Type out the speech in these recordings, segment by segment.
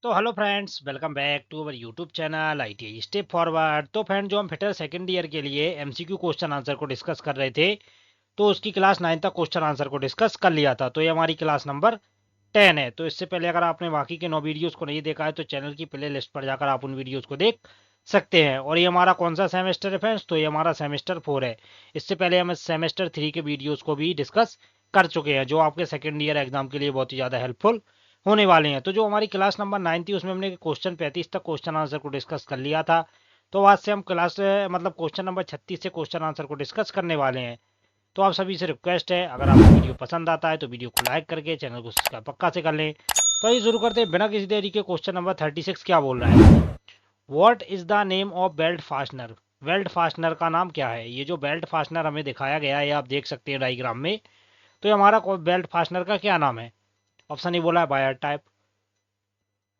तो hello friends, welcome back to our YouTube channel ITI step forward. तो friend, जो हम फिटर सेकंड ईयर के लिए एमसीक्यू क्वेश्चन आंसर को डिस्कस कर रहे थे, तो उसकी क्लास 9 तक क्वेश्चन आंसर को डिस्कस कर लिया था। तो ये हमारी क्लास नंबर 10 है। तो इससे पहले अगर आपने बाकी के 9 वीडियोस को नहीं देखा है तो चैनल की प्ले लिस्ट पर जाकर आप उन वीडियोस को देख सकते हैं। और ये हमारा कौन सा सेमेस्टर है फ्रेंड्स? तो ये हमारा सेमेस्टर 4 है। इससे पहले हम सेमेस्टर 3 के वीडियोस को भी डिस्कस कर चुके हैं, जो आपके सेकेंड ईयर एग्जाम के लिए बहुत ही ज़्यादा हेल्पफुल होने वाले हैं। तो जो हमारी क्लास नंबर 9 थी उसमें हमने क्वेश्चन 35 तक क्वेश्चन आंसर को डिस्कस कर लिया था। तो आज से हम क्लास मतलब क्वेश्चन नंबर 36 से क्वेश्चन आंसर को डिस्कस करने वाले हैं। तो आप सभी से रिक्वेस्ट है, अगर आपको वीडियो पसंद आता है तो वीडियो को लाइक करके चैनल को सब्सक्राइब पक्का से कर लें। तो ये शुरू करते हैं बिना किसी देरी के। क्वेश्चन नंबर 36 क्या बोल रहा है? What is the name of belt fastener? Belt fastener का नाम क्या है? ये जो बेल्ट फास्टनर हमें दिखाया गया है, आप देख सकते हैं डायग्राम में। तो ये हमारा बेल्ट फास्टनर का क्या नाम है? ऑप्शन ए बोला है बायर टाइप,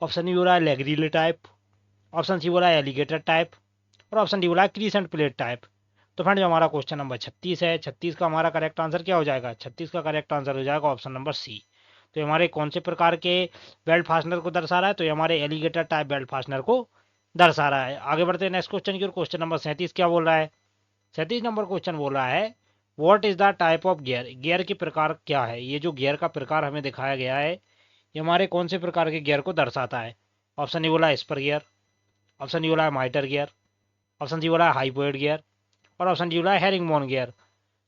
ऑप्शन बी बोला है लेगरीले टाइप, ऑप्शन सी बोला है एलिगेटर टाइप, और ऑप्शन डी बोला है क्रीसेंट प्लेट टाइप। तो फ्रेंड, जो हमारा क्वेश्चन नंबर 36 है, 36 का हमारा करेक्ट आंसर क्या हो जाएगा? 36 का करेक्ट आंसर हो जाएगा ऑप्शन नंबर सी। तो ये हमारे कौन से प्रकार के बेल्ट फास्टनर को दर्शा रहा है? तो ये हमारे एलिगेटर टाइप बेल्ट फास्टनर को दर्शा रहा है। आगे बढ़ते हैं नेक्स्ट क्वेश्चन की ओर। क्वेश्चन नंबर 37 क्या बोल रहा है? 37 नंबर क्वेश्चन बोल रहा है what is the type of gear? Gear के प्रकार क्या है? ये जो गियर का प्रकार हमें दिखाया गया है, ये हमारे कौन से प्रकार के गियर को दर्शाता है? ऑप्शन ए बोला है स्पर गियर, ऑप्शन डी बोला है माइटर गियर, ऑप्शन सी बोला है हाइपोइड गियर, और ऑप्शन डी बोला है हेरिंगबोन गियर।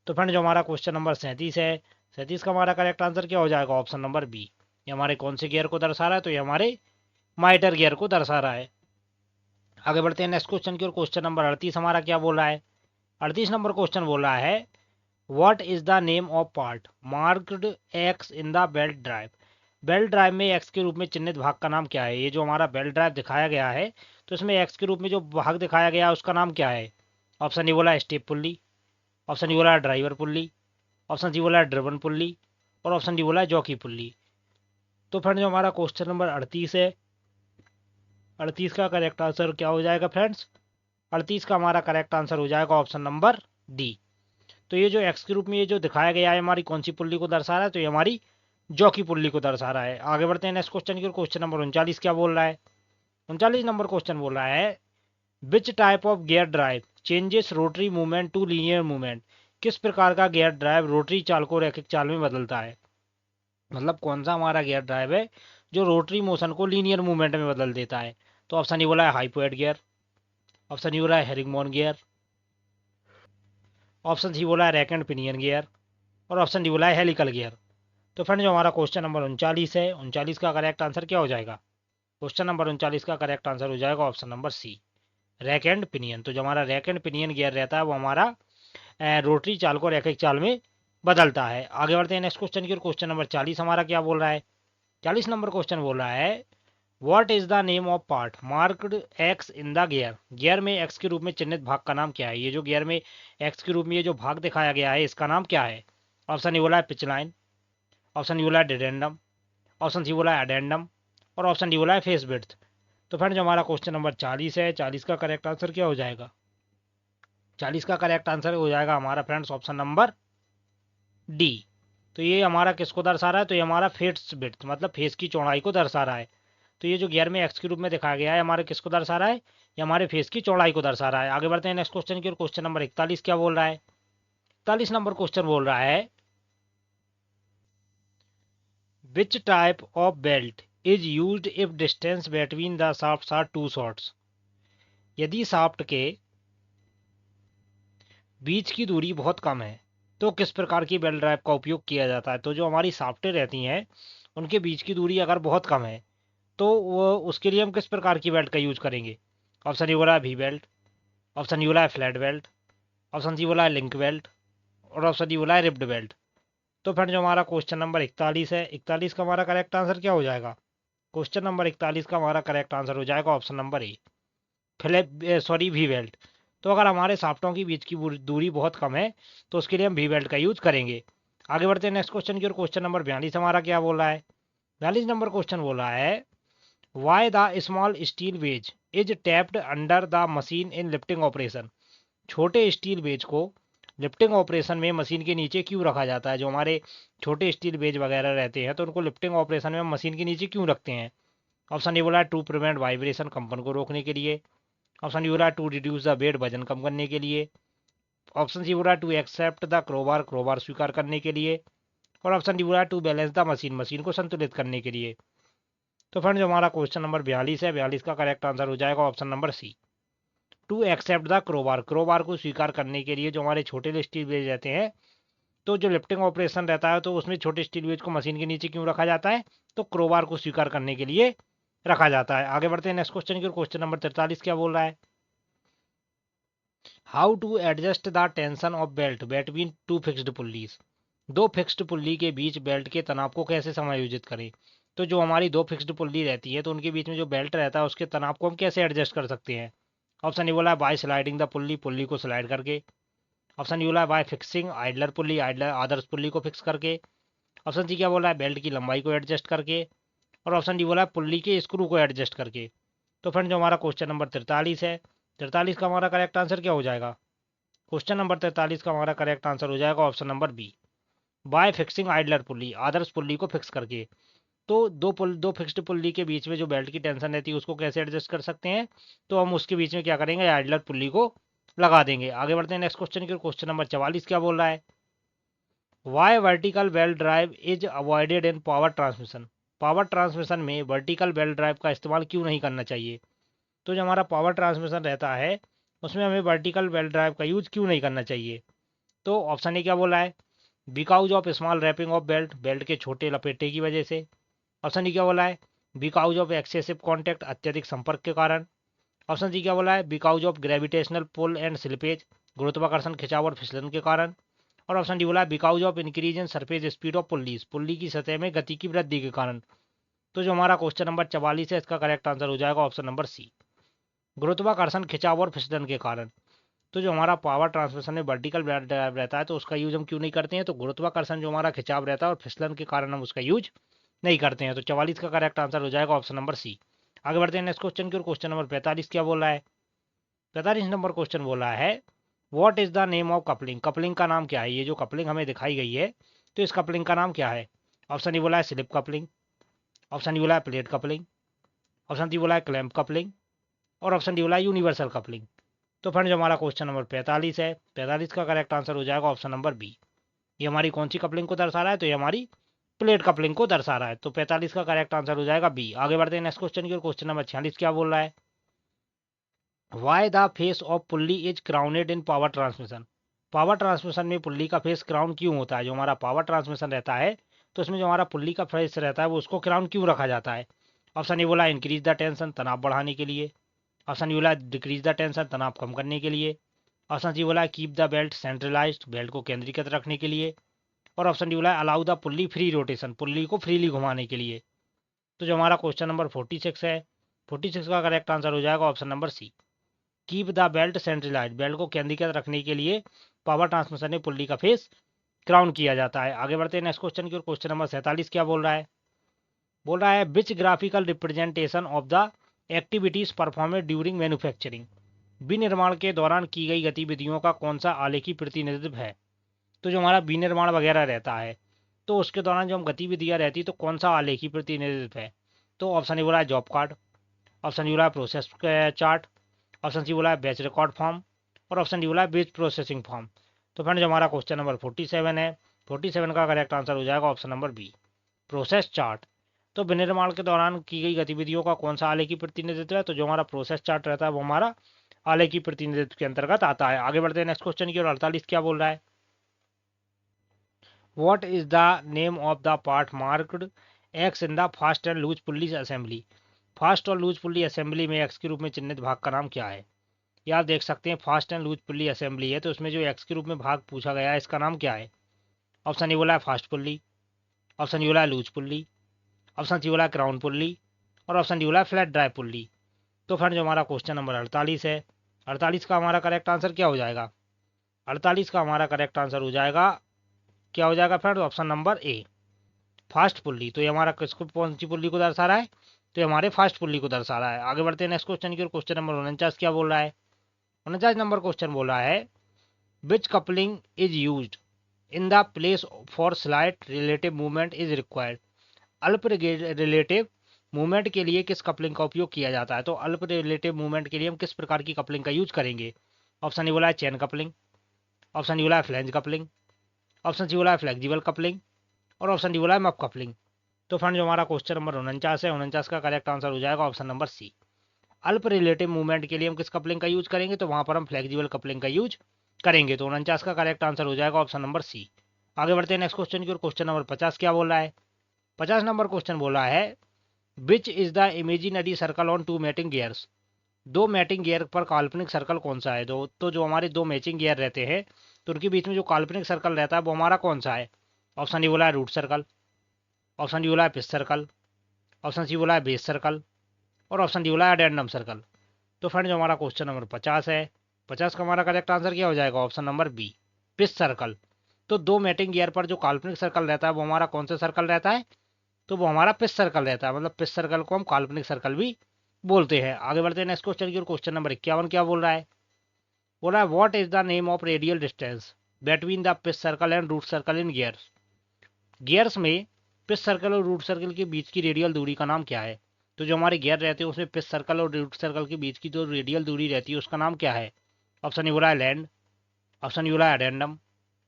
तो फ्रेंड, जो हमारा क्वेश्चन नंबर 37 है, 37 का हमारा करेक्ट आंसर क्या हो जाएगा? Option number B. ये हमारे कौन से गियर को दर्शा रहा है? तो ये हमारे माइटर गियर को दर्शा रहा है। आगे बढ़ते हैं नेक्स्ट क्वेश्चन की ओर। क्वेश्चन नंबर 38 हमारा क्या बोल रहा है? 38 नंबर क्वेश्चन बोल रहा है what is the name of part marked x in the belt drive? Belt drive में एक्स के रूप में चिन्हित भाग का नाम क्या है? ये जो हमारा बेल्ट ड्राइव दिखाया गया है, तो इसमें एक्स के रूप में जो भाग दिखाया गया है उसका नाम क्या है? ऑप्शन ए बोला है स्टेप पुल्ली, ऑप्शन डी बोला है ड्राइवर पुल्ली, ऑप्शन सी बोला है ड्रिवन पुल्ली, और ऑप्शन डी बोला है जॉकी पुल्ली। तो फ्रेंड, जो हमारा क्वेश्चन नंबर 38 है, 38 का करेक्ट आंसर क्या हो जाएगा फ्रेंड्स? 38 का हमारा करेक्ट आंसर हो जाएगा ऑप्शन नंबर डी। तो ये जो एक्स के रूप में ये जो दिखाया गया है, हमारी कौन सी पुल्ली को दर्शा रहा है? तो ये हमारी जॉकी पुल्ली को दर्शा रहा है। आगे बढ़ते हैं नेक्स्ट क्वेश्चन की। क्वेश्चन नंबर 39 क्या बोल रहा है? 39 नंबर क्वेश्चन बोल रहा है which type of gear drive changes rotary movement to linear movement? किस प्रकार का गियर ड्राइव रोटरी चाल को रैखिक चाल में बदलता है? मतलब कौन सा हमारा गियर ड्राइव है जो रोटरी मोशन को लीनियर मूवमेंट में बदल देता है? तो ऑप्शन ये बोला है हाइपोएड गियर, ऑप्शन ये बोला है हेरिंगबोन गियर, ऑप्शन सी बोला है रैक एंड पिनियन गियर, और ऑप्शन डी बोला है हेलिकल गियर। तो फ्रेंड, जो हमारा क्वेश्चन नंबर 39 है, 39 का करेक्ट आंसर क्या हो जाएगा? क्वेश्चन नंबर 39 का करेक्ट आंसर हो जाएगा option number C, rack and pinion. तो जो हमारा रैक एंड पिनियन गियर रहता है वो हमारा रोटरी चाल को रैखिक चाल में बदलता है। आगे बढ़ते हैं नेक्स्ट क्वेश्चन की ओर। क्वेश्चन नंबर 40 हमारा क्या बोल रहा है? 40 नंबर क्वेश्चन बोल रहा है what is the name of part marked x in the gear? Gear में एक्स के रूप में चिन्हित भाग का नाम क्या है? ये जो गियर में एक्स के रूप में ये जो भाग दिखाया गया है, इसका नाम क्या है? ऑप्शन ए बोला है पिच लाइन, ऑप्शन बी बोला है डिडेंडम, ऑप्शन सी बोला है अडेंडम, और ऑप्शन डी बोला है फेस विड्थ। तो फ्रेंड, जो हमारा क्वेश्चन नंबर 40 है, 40 का करेक्ट आंसर क्या हो जाएगा? 40 का करेक्ट आंसर हो जाएगा हमारा फ्रेंड्स ऑप्शन नंबर डी। तो ये हमारा किसको दर्शा रहा है? तो ये हमारा फेस विड्थ मतलब फेस की चौड़ाई को दर्शा रहा है। तो ये जो गियर में एक्स के रूप में दिखाया गया है, हमारे किसको दर्शा रहा है? ये हमारे फेस की चौड़ाई को दर्शा रहा है। आगे बढ़ते हैं नेक्स्ट क्वेश्चन की ओर। क्वेश्चन नंबर 41 क्या बोल रहा है? 41 नंबर क्वेश्चन बोल रहा है which type of belt is used if distance between the shafts are too shorts? यदि शाफ्ट के बीच की दूरी बहुत कम है तो किस प्रकार की बेल्ट ड्राइव का उपयोग किया जाता है? तो जो हमारी शाफ्टें रहती हैं उनके बीच की दूरी अगर बहुत कम है तो वो उसके लिए हम किस प्रकार की बेल्ट का यूज करेंगे? ऑप्शन ए बोला है वी बेल्ट, ऑप्शन ई बोला है फ्लैट बेल्ट, ऑप्शन सी बोला है लिंक बेल्ट, और ऑप्शन डी बोला है रिप्ड बेल्ट। तो फ्रेंड, जो हमारा क्वेश्चन नंबर 41 है, 41 का हमारा करेक्ट आंसर क्या हो जाएगा? क्वेश्चन नंबर 41 का हमारा करेक्ट आंसर हो जाएगा option number A, flap sorry we belt. तो अगर हमारे शाफ्टों के बीच की दूरी बहुत कम है तो उसके लिए हम वी बेल्ट का यूज करेंगे। आगे बढ़ते हैं नेक्स्ट क्वेश्चन की ओर। क्वेश्चन नंबर 42 हमारा क्या बोल रहा है? 42 नंबर क्वेश्चन बोल रहा है why the small steel wedge is tapped under the machine in lifting operation? छोटे स्टील वेज को लिफ्टिंग ऑपरेशन में मशीन के नीचे क्यों रखा जाता है? जो हमारे छोटे स्टील वेज वगैरह रहते हैं तो उनको लिफ्टिंग ऑपरेशन में हम मशीन के नीचे क्यों रखते हैं? ऑप्शन ए बोला है टू प्रिवेंट वाइब्रेशन, कंपन को रोकने के लिए। ऑप्शन डी बोला है टू रिड्यूस द वेट, वजन कम करने के लिए। ऑप्शन सी बोला है to accept the crowbar, crowbar स्वीकार करने के लिए। और ऑप्शन डी बोला है to balance the machine, machine को संतुलित करने के लिए। तो फ्रेंड जो हमारा क्वेश्चन नंबर 42 है, 42 का करेक्ट आंसर हो जाएगा option number C, to accept the crowbar, crowbar को स्वीकार करने के लिए। जो हमारे छोटे स्टील वेज रहते हैं, तो जो लिफ्टिंग ऑपरेशन रहता है तो उसमें छोटे स्टील वेज को मशीन के नीचे क्यों रखा जाता है, तो क्रोबार को स्वीकार करने के लिए रखा जाता है। आगे बढ़ते हैं नेक्स्ट क्वेश्चन की। क्वेश्चन नंबर 43 क्या बोल रहा है, how to adjust the tension of belt between two fixed pulleys, दो फिक्स्ड पुल्ली के बीच बेल्ट के तनाव को कैसे समायोजित करें। तो जो हमारी दो फिक्स्ड पुल्ली रहती है, तो उनके बीच में जो बेल्ट रहता है उसके तनाव को हम कैसे एडजस्ट कर सकते हैं। ऑप्शन ए बोला है by sliding the pulley, pulley को स्लाइड करके। ऑप्शन ए बोला है by fixing idler pulley, idler आदर्श पुल्ली को फिक्स करके। ऑप्शन सी क्या बोला है बेल्ट की लंबाई को एडजस्ट करके। और ऑप्शन डी बोला है पुल्ली के स्क्रू को एडजस्ट करके। तो फ्रेंड जो हमारा क्वेश्चन नंबर 43 है, 43 का हमारा करेक्ट आंसर क्या हो जाएगा। क्वेश्चन नंबर 43 का हमारा करेक्ट आंसर हो जाएगा option number B, by fixing idler pulley, आदर्श पुल्ली को फिक्स करके। तो दो फिक्स्ड पुल्ली के बीच में जो बेल्ट की टेंशन रहती है उसको कैसे एडजस्ट कर सकते हैं, तो हम उसके बीच में क्या करेंगे, आइडलर पुल्ली को लगा देंगे। आगे बढ़ते हैं नेक्स्ट क्वेश्चन की। क्वेश्चन नंबर 44 क्या बोल रहा है, why vertical belt drive is avoided in power transmission, power transmission में वर्टिकल बेल्ट ड्राइव का इस्तेमाल क्यों नहीं करना चाहिए। तो जो हमारा पावर ट्रांसमिशन रहता है उसमें हमें वर्टिकल बेल्ट ड्राइव का यूज क्यों नहीं करना चाहिए। तो ऑप्शन ए क्या बोला है, because of small wrapping of belt, belt के छोटे लपेटे की वजह से। ऑप्शन डी क्या बोला है, बिकॉज ऑफ एक्सेसिव कॉन्टैक्ट, अत्यधिक संपर्क के कारण। ऑप्शन सी क्या बोला है, because of gravitational pull and slippage, गुरुत्वाकर्षण खिंचाव और फिसलन के कारण। और ऑप्शन डी बोला है because of increase in surface speed of pulleys, pulley की सतह में गति की वृद्धि के कारण। तो जो हमारा क्वेश्चन नंबर 44 है इसका करेक्ट आंसर हो जाएगा ऑप्शन नंबर सी, गुरुत्वाकर्षण खिंचाव और फिसलन के कारण। तो जो हमारा पावर ट्रांसमिशन में वर्टिकल ड्राइव रहता है तो उसका यूज हम क्यों नहीं करते हैं, तो गुरुत्वाकर्षण जो हमारा खिंचाव रहता है और फिसलन के कारण हम उसका यूज नहीं करते हैं। तो 44 का करेक्ट आंसर हो जाएगा ऑप्शन नंबर सी। आगे बढ़ते हैं नेक्स्ट क्वेश्चन की। क्वेश्चन नंबर 45 क्या बोल रहा है, 45 नंबर क्वेश्चन बोला है, what is the name of coupling, coupling का नाम क्या है। ये जो कपलिंग हमें दिखाई गई है तो इस कपलिंग का नाम क्या है। ऑप्शन ए बोला है स्लिप कपलिंग। ऑप्शन डी बोला है प्लेट कपलिंग। ऑप्शन डी बोला है क्लैंप कपलिंग। और ऑप्शन डी बोला है यूनिवर्सल कपलिंग। तो फ्रेंड जो हमारा क्वेश्चन नंबर 45 है, 45 का करेक्ट आंसर हो जाएगा ऑप्शन नंबर बी। ये हमारी कौन सी कपलिंग को दर्शा रहा है, तो ये हमारी प्लेट कपलिंग को दर्शा रहा है। तो 45 का करेक्ट आंसर हो जाएगा बी। आगे बढ़ते हैं नेक्स्ट क्वेश्चन की ओर। क्वेश्चन नंबर 46 क्या बोल रहा है, why the face of pulley is crowned in power transmission, power transmission में पुल्ली का फेस क्राउन क्यों होता है। जो हमारा पावर ट्रांसमिशन रहता है तो उसमें जो हमारा पुल्ली का फेस रहता है वो उसको क्राउन क्यों रखा जाता है। ऑप्शन ए बोला इंक्रीज द टेंशन, तनाव बढ़ाने के लिए। ऑप्शन बी बोला डिक्रीज द टेंशन, तनाव कम करने के लिए। ऑप्शन सी बोला keep the belt centralized, belt को केंद्रीकृत रखने के लिए। और ऑप्शन डी बोला allow the pulley free rotation, pulley को फ्रीली घुमाने के लिए। तो जो हमारा क्वेश्चन नंबर 46 है, 46 का करेक्ट आंसर हो जाएगा option number C, keep the belt centralized, belt को केंद्रीकृत रखने के लिए पावर ट्रांसमिशन में पुल्ली का फेस क्राउन किया जाता है। आगे बढ़ते हैं नेक्स्ट क्वेश्चन की ओर। क्वेश्चन नंबर 47 क्या बोल रहा है, बोल रहा है which graphical representation of the activities performed during manufacturing, विनिर्माण के दौरान की गई गतिविधियों का कौन सा आलेखी प्रतिनिधित्व है। तो जो हमारा विनिर्माण वगैरह रहता है तो उसके दौरान जो हम गतिविधियां रहती तो कौन सा आलेखी प्रतिनिधित्व है। तो ऑप्शन ए बोला है जॉब कार्ड। ऑप्शन डी बोला है प्रोसेस चार्ट। ऑप्शन सी बोला है बैच रिकॉर्ड फॉर्म। और ऑप्शन डी बोला है बैच प्रोसेसिंग फॉर्म। तो फ्रेंड जो हमारा क्वेश्चन नंबर 47 है, 47 का करेक्ट आंसर हो जाएगा option number B, process chart. तो विनिर्माण के दौरान की गई गतिविधियों का कौन सा आलेखी प्रतिनिधित्व है, तो जो हमारा प्रोसेस चार्ट रहता है वो हमारा आलेखी प्रतिनिधित्व के अंतर्गत आता है। आगे बढ़ते हैं नेक्स्ट क्वेश्चन की ओर। 48 क्या बोल रहा है, What is the name of the part marked X in the fast and loose pulley assembly? Fast और लूज पुल्ली असेंबली में एक्स के रूप में चिन्हित भाग का नाम क्या है। ये आप देख सकते हैं fast and loose pulley assembly है तो उसमें जो एक्स के रूप में भाग पूछा गया है इसका नाम क्या है। ऑप्शन ए बोला है फास्ट पुल्ली। ऑप्शन डी बोला है लूज पुल्ली। ऑप्शन सी बोला है क्राउन पुल्ली। और ऑप्शन डी बोला है फ्लैट ड्राइव पुल्ली। तो फ्रेंड जो हमारा क्वेश्चन नंबर 48 है, 48 का हमारा करेक्ट आंसर क्या हो जाएगा। 48 का हमारा करेक्ट आंसर हो जाएगा, क्या हो जाएगा friend, option number A, fast pulley. तो ये हमारा किसको कौन सी पुल्ली को दर्शा रहा है, तो ये हमारे फास्ट पुल्ली को दर्शा रहा है। आगे बढ़ते हैं नेक्स्ट क्वेश्चन की ओर। क्वेश्चन नंबर 49 क्या बोल रहा है, 49 नंबर क्वेश्चन बोल रहा है which coupling is used in the place for slight relative movement is required, अल्प रिलेटिव मूवमेंट के लिए किस कपलिंग का उपयोग किया जाता है? तो अल्प रिलेटिव मूवमेंट के लिए हम किस प्रकार की कपलिंग का यूज करेंगे? ऑप्शन ए बोला है चेन कपलिंग, ऑप्शन डी बोला है फ्लैंज कपलिंग, ऑप्शन सी बोला है फ्लेक्सिबल कपलिंग और ऑप्शन डी बोला है मप कपलिंग। तो फ्रेंड जो हमारा क्वेश्चन नंबर 49 है, 49 का करेक्ट आंसर हो जाएगा ऑप्शन नंबर सी। अल्प रिलेटिव मूवमेंट के लिए हम किस कपलिंग का यूज करेंगे? तो वहां पर हम फ्लेक्सिबल कपलिंग का यूज करेंगे। तो 49 का करेक्ट आंसर हो जाएगा ऑप्शन नंबर सी। आगे बढ़ते हैं नेक्स्ट क्वेश्चन की ओर। क्वेश्चन नंबर 50 क्या बोल रहा है? 50 नंबर क्वेश्चन बोला है which is the imaginary circle on two mating gears. दो मैटिंग गियर पर काल्पनिक सर्कल कौन सा है? तो जो हमारे दो मैचिंग गियर रहते हैं तो उनके बीच में जो काल्पनिक सर्कल रहता है वो हमारा कौन सा है? ऑप्शन डी बोला है रूट सर्कल, ऑप्शन डी बोला है पिच सर्कल, ऑप्शन सी बोला है बेस सर्कल और ऑप्शन डी बोला है अडेंडम सर्कल। तो फ्रेंड जो हमारा क्वेश्चन नंबर 50 है, 50 का हमारा करेक्ट आंसर क्या हो जाएगा? Option number B, pitch circle. तो दो मैटिंग गियर पर जो काल्पनिक सर्कल रहता है वो हमारा कौन सा सर्कल रहता है? तो वो हमारा पिच सर्कल रहता है। मतलब पिच सर्कल को हम काल्पनिक सर्कल भी बोलते हैं। आगे बढ़ते हैं नेक्स्ट क्वेश्चन की ओर। क्वेश्चन नंबर 51 क्या बोल रहा है? बोल रहा है what is the name of radial distance between the pitch circle and root circle in gears. Gears में पिच सर्कल और रूट सर्कल के बीच की रेडियल दूरी का नाम क्या है? तो जो हमारे गियर रहते हैं उसमें पिच सर्कल और रूट सर्कल के बीच की जो रेडियल दूरी रहती है उसका नाम क्या है? ऑप्शन ए बोला है लैंड, ऑप्शन ए बोला है एडेंडम,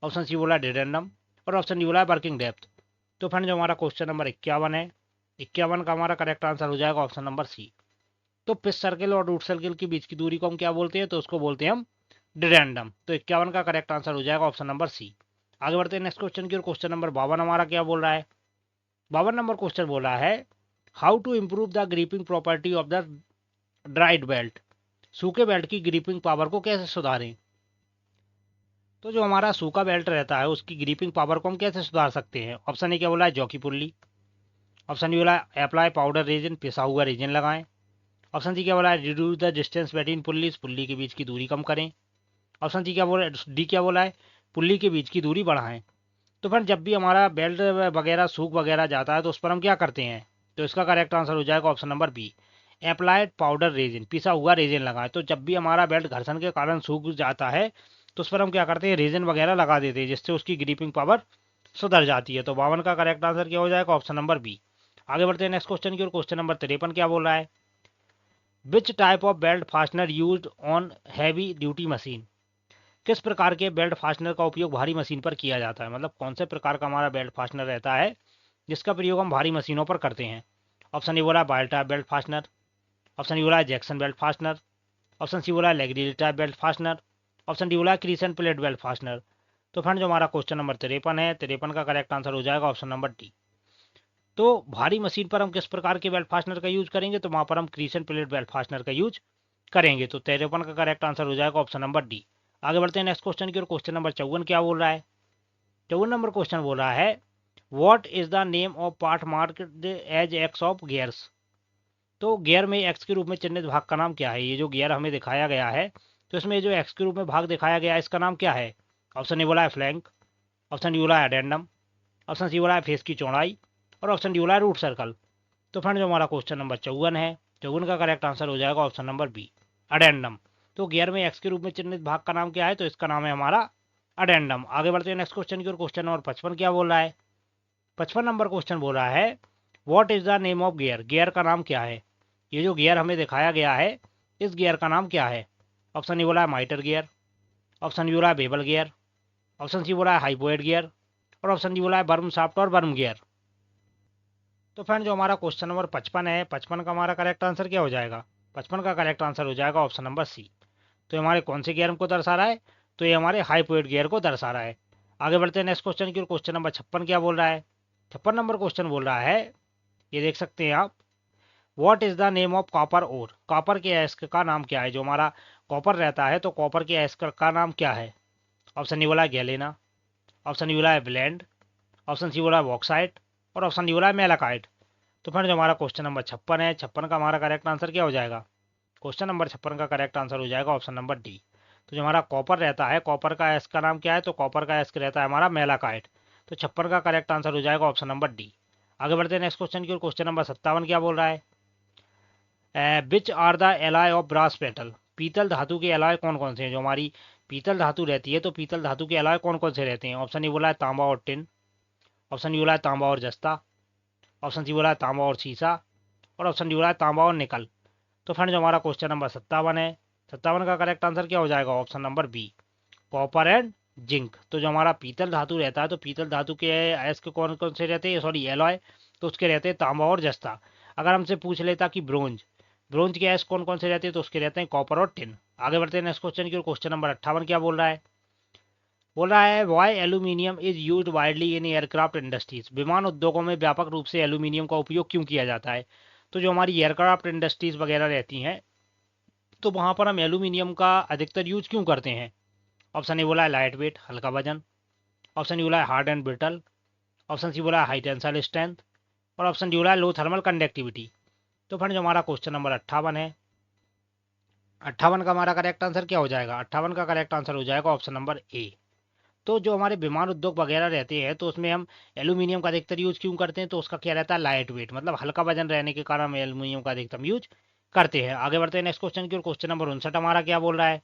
ऑप्शन सी बोला है डिडेंडम और ऑप्शन डी बोला है वर्किंग डेप्थ। तो फ्रेंड जो हमारा क्वेश्चन नंबर 51 है, 51 का हमारा करेक्ट आंसर हो जाएगा ऑप्शन नंबर सी। तो पिच सर्कल और रूट सर्कल के बीच की दूरी को हम क्या बोलते हैं? तो उसको बोलते हैं हम डिडेंडम। तो 51 का करेक्ट आंसर हो जाएगा ऑप्शन नंबर सी। आगे बढ़ते हैं नेक्स्ट क्वेश्चन की ओर। क्वेश्चन नंबर 52 हमारा क्या बोल रहा है? 52 नंबर क्वेश्चन बोल रहा है how to improve the gripping property of the dried belt. सूखे बेल्ट की ग्रिपिंग पावर को कैसे सुधारें? तो जो हमारा सूखा बेल्ट रहता है उसकी ग्रिपिंग पावर को हम कैसे सुधार सकते हैं? ऑप्शन ए क्या बोला है जॉकी पुल्ली, ऑप्शन बी बोला है अप्लाई पाउडर रेजिन, पिसा हुआ रेजिन लगाएं, ऑप्शन सी क्या बोला है reduce the distance between pulleys, pulley के बीच की दूरी कम करें, ऑप्शन सी क्या बोला है डी क्या बोला है पुल्ली के बीच की दूरी बढ़ाएं। तो फ्रेंड जब भी हमारा बेल्ट वगैरह सूख वगैरह जाता है तो उस पर हम क्या करते हैं? तो इसका करेक्ट आंसर हो जाएगा option number B, applied powder resin, पिसा हुआ रेजिन लगाएं। तो जब भी हमारा बेल्ट घर्षण के कारण सूख जाता है तो उस पर हम क्या करते हैं? रेजिन वगैरह लगा देते हैं जिससे उसकी ग्रिपिंग पावर सुधर जाती है। तो 52 का करेक्ट आंसर क्या हो जाएगा? Option number B. आगे बढ़ते हैं नेक्स्ट क्वेश्चन की ओर। क्वेश्चन नंबर 53 क्या बोल रहा है? Which type of belt fastener used on heavy duty machine. किस प्रकार के बेल्ट फास्टनर का उपयोग भारी मशीन पर किया जाता है? मतलब कौन से प्रकार का हमारा बेल्ट फास्टनर रहता है जिसका प्रयोग हम भारी मशीनों पर करते हैं? ऑप्शन ए बोला Bayle type belt fastener, option B बोला है Jackson belt fastener, option C बोला है Legary type belt fastener, option D बोला है क्रीसेंट प्लेट बेल्ट फास्टनर। तो फ्रेंड जो हमारा क्वेश्चन नंबर 53 है, 53 का करेक्ट आंसर हो जाएगा ऑप्शन नंबर डी। तो भारी मशीन पर हम किस प्रकार के बेल्ट फास्टनर का यूज करेंगे? तो वहां पर हम क्रीसेंट प्लेट बेल्ट फास्टनर का यूज करेंगे। तो 53 का करेक्ट आंसर हो जाएगा ऑप्शन नंबर डी। आगे बढ़ते हैं नेक्स्ट क्वेश्चन की ओर। क्वेश्चन नंबर 54 क्या बोल रहा है? 54 नंबर क्वेश्चन बोल रहा है what is the name of part mark as X of gears. तो गियर में एक्स के रूप में चिन्हित भाग का नाम क्या है? ये जो गियर हमें दिखाया गया है तो इसमें जो एक्स के रूप में भाग दिखाया गया है इसका नाम क्या है? ऑप्शन ए बोला है फ्लैंक, ऑप्शन डी बोला है एडेंडम, ऑप्शन सी बोला है फेस की चौड़ाई और ऑप्शन डी बोला है रूट सर्कल। तो फ्रेंड जो हमारा क्वेश्चन नंबर 54 है, 54 का करेक्ट आंसर हो जाएगा ऑप्शन नंबर बी, अडेंडम। तो गियर में एक्स के रूप में चिन्हित भाग का नाम क्या है? तो इसका नाम है हमारा अडेंडम। आगे बढ़ते हैं नेक्स्ट क्वेश्चन की ओर। क्वेश्चन नंबर 55 क्या बोल रहा है? 55 नंबर क्वेश्चन बोल रहा है what is the name of gear. Gear का नाम क्या है? ये जो गियर हमें दिखाया गया है इस गियर का नाम क्या है? ऑप्शन ए बोला है माइटर गियर, ऑप्शन बी बोला है बेबल गियर, ऑप्शन सी बोला है हाइपोएड गियर और ऑप्शन डी बोला है बर्म शाफ्ट और बर्म गियर। तो फ्रेंड जो हमारा क्वेश्चन नंबर 55 है, 55 का हमारा करेक्ट आंसर क्या हो जाएगा? 55 का करेक्ट आंसर हो जाएगा ऑप्शन नंबर सी। तो ये हमारे कौन से गियर को दर्शा रहा है? तो ये हमारे हाइपोएड गियर को दर्शा रहा है। आगे बढ़ते हैं नेक्स्ट क्वेश्चन की ओर। क्वेश्चन नंबर 56 क्या बोल रहा है? 56 नंबर क्वेश्चन बोल रहा है, ये देख सकते हैं आप, what is the name of copper ore. Copper के अयस्क का नाम क्या है? जो हमारा कॉपर रहता है तो कॉपर के अयस्क का नाम क्या है? ऑप्शन ए बोला है गैलेना, ऑप्शन बी बोला है ब्लेंड, ऑप्शन सी बोला है बॉक्साइट और ऑप्शन डी बोला है मेलाकाइट। तो फ्रेंड जो हमारा क्वेश्चन नंबर 56 है, 56 का हमारा करेक्ट आंसर क्या हो जाएगा? क्वेश्चन नंबर 56 का करेक्ट आंसर हो जाएगा ऑप्शन नंबर डी। तो जो हमारा कॉपर रहता है, कॉपर का अयस्क का नाम क्या है? तो कॉपर का अयस्क रहता है हमारा मेलाकाइट। तो 56 का करेक्ट आंसर हो जाएगा ऑप्शन नंबर डी। आगे बढ़ते हैं नेक्स्ट क्वेश्चन की ओर। क्वेश्चन नंबर 57 क्या बोल रहा है? Which are the alloy of brass metal. पीतल धातु के एलॉय कौन कौन से हैं? जो हमारी पीतल धातु रहती है तो पीतल धातु के एलॉय कौन कौन से रहते हैं? ऑप्शन ए बोला है तांबा और टिन, ऑप्शन बी बोला है तांबा और जस्ता, ऑप्शन सी बोला है तांबा और शीशा और ऑप्शन डी बोला है तांबा और निकल। तो फ्रेंड जो हमारा क्वेश्चन नंबर 57 है, 57 का करेक्ट आंसर क्या हो जाएगा? Option number B, copper and zinc. तो जो हमारा पीतल धातु रहता है, तो पीतल धातु के अयस्क कौन कौन से रहते हैं, सॉरी एलॉय, तो उसके रहते हैं तांबा और जस्ता। अगर हमसे पूछ लेता कि ब्रोंज, ब्रोंज के अयस्क कौन कौन से रहते हैं, तो उसके रहते हैं कॉपर और टिन। आगे बढ़ते हैं नेक्स्ट क्वेश्चन की ओर। क्वेश्चन नंबर 58 क्या बोल रहा है? बोल रहा है why aluminium is used widely in aircraft industries. विमान उद्योगों में व्यापक रूप से एल्यूमिनियम का उपयोग क्यों किया जाता है? तो जो हमारी एयरक्राफ्ट इंडस्ट्रीज वगैरह रहती हैं, तो वहां पर हम एल्यूमिनियम का अधिकतर यूज क्यों करते हैं? ऑप्शन ए बोला है लाइट वेट, हल्का वजन। ऑप्शन डी बोला है hard and brittle. Option C बोला है हाई टेंसाइल स्ट्रेंथ। और ऑप्शन डी बोला है लो थर्मल कंडक्टिविटी। तो फ्रेंड जो हमारा क्वेश्चन नंबर 58 है, 58 का हमारा करेक्ट आंसर क्या हो जाएगा? 58 का करेक्ट आंसर हो जाएगा ऑप्शन नंबर ए। तो जो हमारे विमान उद्योग वगैरह रहते हैं, तो उसमें हम एल्यूमिनियम का अधिकतर यूज क्यों करते हैं? तो उसका क्या रहता है? लाइट वेट, मतलब हल्का वजन रहने के कारण हम एल्यूमिनियम का अधिकतम यूज करते हैं। आगे बढ़ते हैं नेक्स्ट क्वेश्चन की ओर। क्वेश्चन नंबर 59 हमारा क्या बोल रहा है?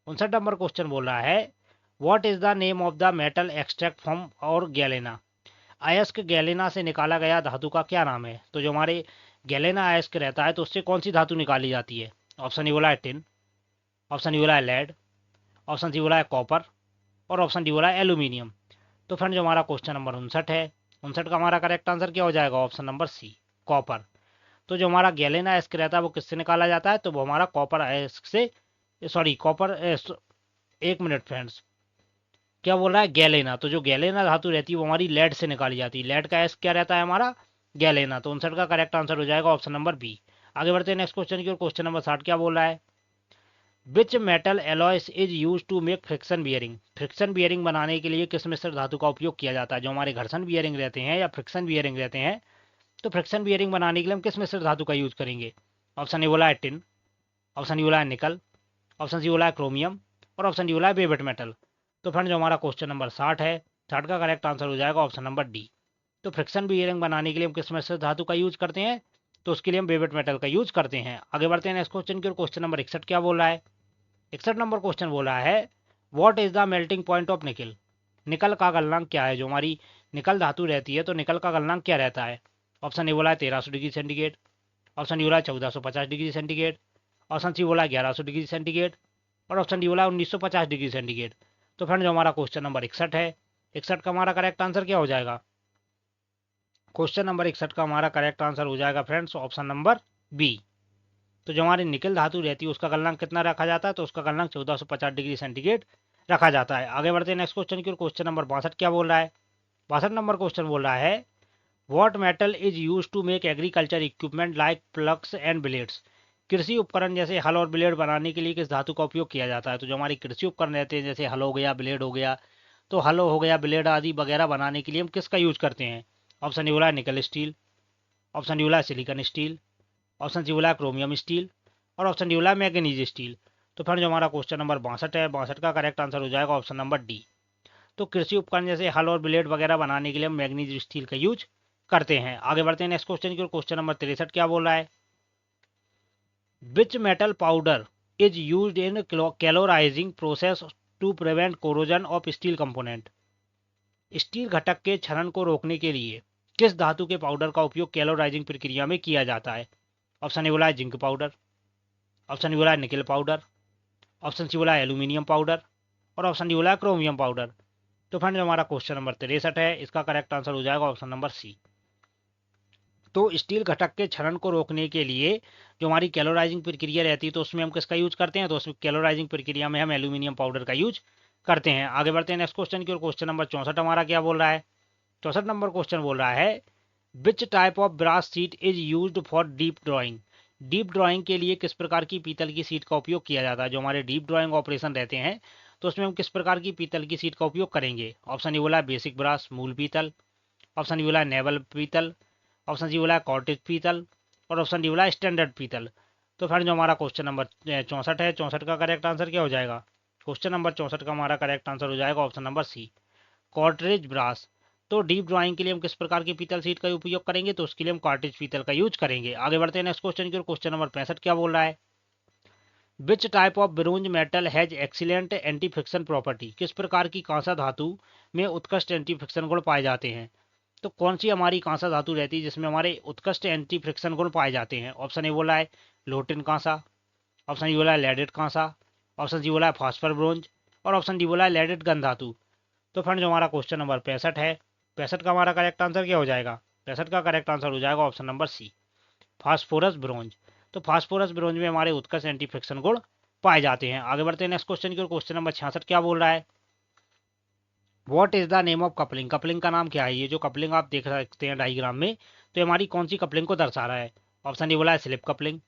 59 नंबर क्वेश्चन बोल रहा है what is the name of the metal extract from और गैलेना। अयस्क गैलेना से निकाला गया धातु का क्या नाम है? तो जो हमारे गैलेना अयस्क रहता है, तो उससे कौन सी धातु निकाली जाती है? ऑप्शन ए बोला है टिन। ऑप्शन डी बोला है लेड। ऑप्शन सी बोला है कॉपर। और ऑप्शन डी बोला है एल्यूमिनियम। तो फ्रेंड जो हमारा क्वेश्चन नंबर 59 है, 59 का हमारा करेक्ट आंसर क्या हो जाएगा? Option number C, copper. तो जो हमारा गैलेना अयस्क रहता है, वो किससे निकाला जाता है? तो वो हमारा कॉपर अयस्क से, सॉरी कॉपर, एक मिनट फ्रेंड्स, क्या बोल रहा है? गैलेना। तो जो गैलेना धातु रहती है, वो हमारी लेड से निकाली जाती है। लेड का एस क्या रहता है हमारा? गैलेना। तो 59 का करेक्ट आंसर हो जाएगा ऑप्शन नंबर बी। आगे बढ़ते हैं नेक्स्ट क्वेश्चन की ओर। क्वेश्चन नंबर 60 क्या बोल रहा है? Which metal alloys is use to make friction bearing. Friction bearing बनाने के लिए किस मिश्र धातु का उपयोग किया जाता है? जो हमारे घर्षण बियरिंग रहते हैं या फ्रिक्शन बियरिंग रहते हैं, तो फ्रिक्शन बियरिंग बनाने के लिए हम किस मिश्र धातु का यूज करेंगे? ऑप्शन ए बोला है टिन। ऑप्शन डी बोला है निकल। ऑप्शन सी बोला है क्रोमियम। और ऑप्शन डी बोला है बेबेट मेटल। तो फ्रेंड जो हमारा क्वेश्चन नंबर 60 है, 60 का करेक्ट आंसर हो जाएगा ऑप्शन नंबर डी। तो फ्रिक्शन बियरिंग बनाने के लिए हम किस मिश्र धातु का यूज करते हैं? तो उसके लिए हम बेबेट मेटल का यूज करते हैं। आगे बढ़ते हैं नेक्स्ट क्वेश्चन की ओर। क्वेश्चन नंबर 61 क्या बोल रहा है? 61 नंबर क्वेश्चन बोल रहा है what is the melting point of निकल। निकल का गलनांक क्या है? जो हमारी निकल धातु रहती है, तो निकल का गलनांक क्या रहता है? ऑप्शन ए बोला है 1300 डिग्री सेंटीग्रेड। ऑप्शन डी बोला है 1450 डिग्री सेंटीग्रेड। ऑप्शन सी बोला है 1100 डिग्री सेंटीग्रेड। और ऑप्शन डी बोला है 1950 डिग्री सेंटीग्रेड। तो फ्रेंड जो हमारा क्वेश्चन नंबर 61 है, 61 का हमारा करेक्ट आंसर क्या हो जाएगा? क्वेश्चन नंबर 61 का हमारा करेक्ट आंसर हो जाएगा फ्रेंड्स ऑप्शन नंबर बी। तो जो हमारी निकल धातु रहती है, उसका गलनांक कितना रखा जाता है? तो उसका गलनांक 1450 डिग्री सेंटीग्रेड रखा जाता है। आगे बढ़ते हैं नेक्स्ट क्वेश्चन की ओर। क्वेश्चन नंबर 62 क्या बोल रहा है? 62 नंबर क्वेश्चन बोल रहा है what metal is use to make agriculture equipment like plugs and blades. कृषि उपकरण जैसे हल और ब्लेड बनाने के लिए किस धातु का उपयोग किया जाता है? तो जो हमारी कृषि उपकरण रहते हैं, जैसे हल हो गया, ब्लेड हो गया, तो हल हो गया, ब्लेड आदि वगैरह बनाने के लिए हम किसका यूज करते हैं? ऑप्शन ए बोला है निकल स्टील। ऑप्शन डी बोला है सिलिकॉन स्टील। ऑप्शन सी बोला है क्रोमियम स्टील। और ऑप्शन डी बोला है मैग्नीज स्टील। तो फिर जो हमारा क्वेश्चन नंबर 62 है, 62 का करेक्ट आंसर हो जाएगा ऑप्शन नंबर डी। तो कृषि उपकरण जैसे हल और ब्लेड वगैरह बनाने के लिए हम मैग्नीज स्टील का यूज करते हैं। आगे बढ़ते हैं नेक्स्ट क्वेश्चन की ओर। क्वेश्चन नंबर 63 क्या बोल रहा है? Which metal powder is used in calorizing process to prevent corrosion of steel component. Steel घटक के क्षरण को रोकने के लिए किस धातु के पाउडर का उपयोग कैलोराइजिंग प्रक्रिया में किया जाता है? ऑप्शन ए बोला है जिंक पाउडर। ऑप्शन डी बोला है निकल पाउडर। ऑप्शन सी बोला है एल्यूमिनियम पाउडर। और ऑप्शन डी बोला है क्रोमियम पाउडर। तो फ्रेंड जो हमारा क्वेश्चन नंबर 63 है, इसका करेक्ट आंसर हो जाएगा ऑप्शन नंबर सी। तो स्टील घटक के क्षरण को रोकने के लिए जो हमारी कैलोराइजिंग प्रक्रिया रहती है, तो उसमें हम किसका यूज करते हैं? तो उसमें कैलोराइजिंग प्रक्रिया में हम एल्यूमिनियम पाउडर का यूज करते हैं। आगे बढ़ते हैं नेक्स्ट क्वेश्चन की ओर। क्वेश्चन नंबर 64 हमारा क्या बोल रहा है? 64 नंबर क्वेश्चन बोल रहा है which type of brass seat is used for deep drawing. Deep drawing के लिए किस प्रकार की पीतल की सीट का उपयोग किया जाता है? जो हमारे डीप ड्राइंग ऑपरेशन रहते हैं, तो उसमें हम किस प्रकार की पीतल की सीट का उपयोग करेंगे? ऑप्शन ए बोला है बेसिक ब्रास, मूल पीतल। ऑप्शन बी बोला है नेवल पीतल। ऑप्शन सी बोला है कॉटेज पीतल। और ऑप्शन डी बोला है स्टैंडर्ड पीतल। तो फ्रेंड जो हमारा क्वेश्चन नंबर 64 है, 64 का करेक्ट आंसर क्या हो जाएगा? क्वेश्चन नंबर 64 का हमारा करेक्ट आंसर हो जाएगा ऑप्शन नंबर सी, कॉर्टरेज ब्रास। तो डीप ड्राइंग के लिए हम किस प्रकार की पीतल सीट का उपयोग करेंगे? तो उसके लिए हम कॉर्टेज पीतल का यूज करेंगे। आगे बढ़ते हैं नेक्स्ट क्वेश्चन की ओर। क्वेश्चन नंबर 65 क्या बोल रहा है? Which type of bronze metal has excellent anti friction property. किस प्रकार की कांसा धातु में उत्कृष्ट एंटी फ्रिक्शन गुण पाए जाते हैं? तो कौन सी हमारी कांसा धातु रहती है जिसमें हमारे उत्कृष्ट एंटी फ्रिक्शन गुण पाए जाते हैं? ऑप्शन ए बोला है लोटिन कांसा, ऑप्शन बी बोला है लेडेड कांसा, ऑप्शन सी बोला है फास्फर ब्रोंज और ऑप्शन डी बोला है लेडेड गन धातु। तो फ्रेंड जो हमारा क्वेश्चन नंबर 65 है, 65 का हमारा करेक्ट आंसर क्या हो जाएगा? 65 का करेक्ट आंसर हो जाएगा option number C, phosphorus bronze. तो फास्फोरस ब्रोंज में हमारे उत्कृष्ट एंटी फ्रिक्शन गुण पाए जाते हैं। आगे बढ़ते हैं नेक्स्ट क्वेश्चन की ओर। क्वेश्चन नंबर 66 क्या बोल रहा है? What is the name of coupling? Coupling का नाम क्या है? ये जो कपलिंग आप देख सकते हैं डायग्राम में, तो हमारी कौन सी कपलिंग को दर्शा रहा है? ऑप्शन डी बोला है स्लिप कपलिंग,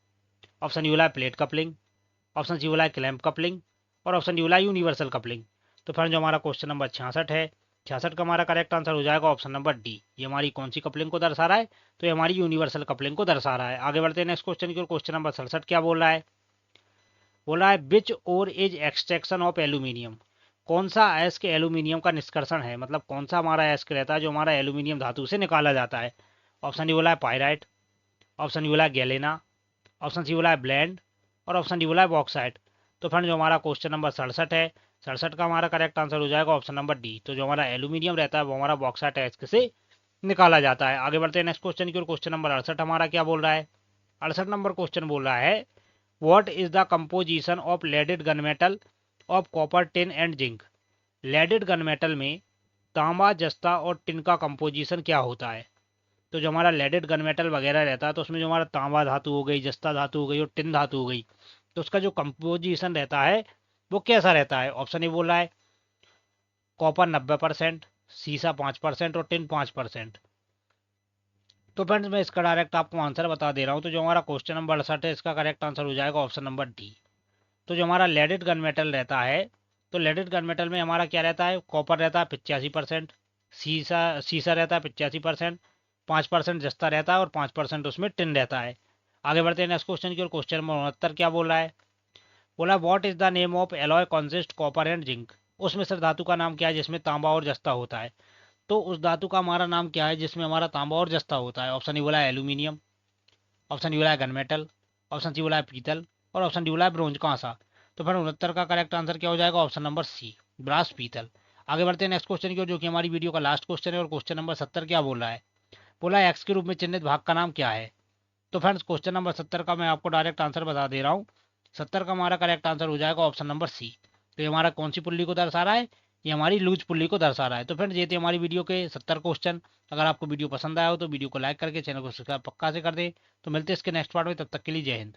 ऑप्शन डी बोला है प्लेट कपलिंग, ऑप्शन सी बोला है क्लैंप कपलिंग और ऑप्शन डी बोला है यूनिवर्सल कपलिंग। तो फ्रेंड जो हमारा क्वेश्चन नंबर 66 है, 66 का हमारा करेक्ट आंसर हो जाएगा ऑप्शन नंबर डी। ये हमारी कौन सी कपलिंग को दर्शा रहा है? तो ये हमारी यूनिवर्सल कपलिंग को दर्शा रहा है। आगे बढ़ते हैं नेक्स्ट क्वेश्चन की ओर। क्वेश्चन नंबर 67 क्या बोल रहा है? बोल रहा है विच और इज एक्सट्रैक्शन ऑफ एल्यूमिनियम? कौन सा अयस्क एल्यूमिनियम का निष्कर्षण है? मतलब कौन सा हमारा अयस्क रहता है जो हमारा एल्यूमिनियम धातु से निकाला जाता है? ऑप्शन डी बोला है पायराइट, ऑप्शन डी बोला है गैलेना, ऑप्शन सी बोला है ब्लेंड और ऑप्शन डी बोला है बॉक्साइट। तो फ्रेंड जो हमारा क्वेश्चन नंबर 67 है, 67 का हमारा करेक्ट आंसर हो जाएगा ऑप्शन नंबर डी। तो जो हमारा एल्यूमिनियम रहता है वो हमारा बॉक्साइट अयस्क से निकाला जाता है। आगे बढ़ते हैं नेक्स्ट क्वेश्चन की ओर। क्वेश्चन नंबर 68 हमारा क्या बोल रहा है? 68 नंबर क्वेश्चन बोल रहा है what is the composition of leaded gunmetal of copper, tin and zinc? Leaded gunmetal में तांबा, जस्ता और टिन का कंपोजिशन क्या होता है? तो जो हमारा लेडेड गनमेटल वगैरह रहता है तो उसमें जो हमारा तांबा धातु हो गई, जस्ता धातु हो गई और टिन धातु हो गई, तो उसका जो कंपोजिशन रहता है वो कैसा रहता है? ऑप्शन ए बोल रहा है कॉपर 90%, सीसा 5% और टिन 5%। तो फ्रेंड्स मैं इसका डायरेक्ट आपको आंसर बता दे रहा हूँ। तो जो हमारा क्वेश्चन नंबर 68 है इसका करेक्ट आंसर हो जाएगा ऑप्शन नंबर डी। तो जो हमारा लेडेड गन मेटल रहता है, तो लेडेड गन मेटल में हमारा क्या रहता है? कॉपर रहता है 85%, सीसा सीसा रहता है 85%, 5% जस्ता रहता है और 5% उसमें टिन रहता है। आगे बढ़ते हैं नेक्स्ट क्वेश्चन की ओर। क्वेश्चन नंबर 69 क्या बोल रहा है? बोला what is the name of alloy consist copper and zinc? उस मिश्र धातु का नाम क्या है जिसमें तांबा और जस्ता होता है? तो उस धातु का हमारा नाम क्या है जिसमें हमारा तांबा और जस्ता होता है? ऑप्शन ए बोला है एल्यूमिनियम, ऑप्शन डी बोला है गनमेटल, ऑप्शन सी बोला है पीतल और ऑप्शन डी बोला है ब्रोंज कांसा। तो फिर 69 का करेक्ट आंसर क्या हो जाएगा? ऑप्शन नंबर सी, ब्रास पीतल। आगे बढ़ते हैं नेक्स्ट क्वेश्चन की ओर, जो कि हमारी वीडियो का लास्ट क्वेश्चन है। और क्वेश्चन नंबर 70 क्या बोल रहा है? बोला है एक्स के रूप में चिन्हित भाग का नाम क्या है? तो फ्रेंड्स क्वेश्चन नंबर 70 का मैं आपको डायरेक्ट आंसर बता दे रहा हूँ। 70 का हमारा करेक्ट आंसर हो जाएगा ऑप्शन नंबर सी। तो ये हमारा कौन सी पुल्ली को दर्शा रहा है? ये हमारी लूज पुल्ली को दर्शा रहा है। तो फ्रेंड्स ये थे हमारी वीडियो के 70 क्वेश्चन। अगर आपको वीडियो पसंद आया हो तो वीडियो को लाइक करके चैनल को सब्सक्राइब पक्का से कर दें। तो मिलते हैं इसके नेक्स्ट पार्ट में, तब तक के लिए जय हिंद।